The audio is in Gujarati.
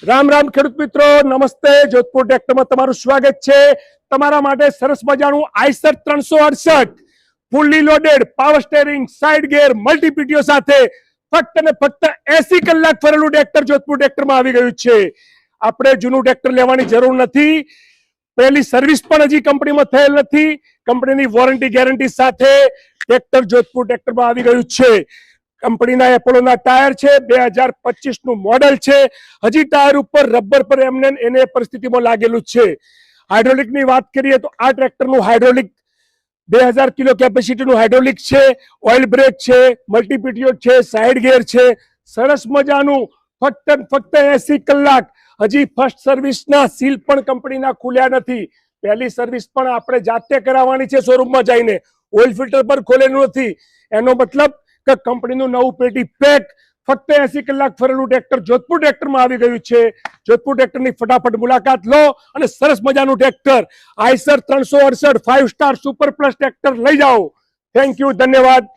રામ રામ ખેડૂત મિત્રો, નમસ્તે. જોધપુર ટ્રેક્ટરમાં તમારું સ્વાગત છે. તમારા માટે સરસ મજાનું Eicher 368 fully loaded power steering side gear multi PTO સાથે ફક્ત ને ફક્ત 80 કલાક ફરેલું ટ્રેક્ટર જોધપુર ટ્રેક્ટરમાં આવી ગયું છે. આપણે જૂનું ટ્રેક્ટર લેવાની જરૂર નથી. પહેલી સર્વિસ પણ હજી કંપનીમાં થયેલ નથી. કંપનીની વોરંટી ગેરંટી સાથે ટ્રેક્ટર જોધપુર ટ્રેક્ટરમાં આવી ગયું છે. કંપનીના એપોલોના ટાયર છે, 2025 નું મોડેલ છે. હજી ટાયર ઉપર રબર પર એમને એને પરિસ્થિતિમાં લાગેલું છે. હાઇડ્રોલિકની વાત કરીએ તો આ ટ્રેક્ટરનું હાઇડ્રોલિક 2000 કિલો કેપેસિટીનું હાઇડ્રોલિક છે, ઓઇલ બ્રેક છે, મલ્ટીપીટીઓ છે, સાઇડ ગેર છે. સરસ મજાનું ફક્ત 80 કલાક. હજી ફર્સ્ટ સર્વિસના સીલ પણ કંપનીના ખુલ્યા નથી. પહેલી સર્વિસ પણ આપણે જાતે કરાવવાની છે શોરૂમમાં જઈને. ઓઇલ ફિલ્ટર પર ખોલેલું નથી. એનો મતલબ કે કંપનીનું નવું પેટી પેક. ફક્ત 80 કલાક ફરેલું ટ્રેક્ટર જોધપુર ટ્રેક્ટરમાં આવી ગયું છે. જોધપુર ટ્રેક્ટરની ફટાફટ મુલાકાત લો અને સરસ મજાનું tractor Eicher 368 5 star super plus tractor લઈ જાઓ. થેન્ક યુ, ધન્યવાદ.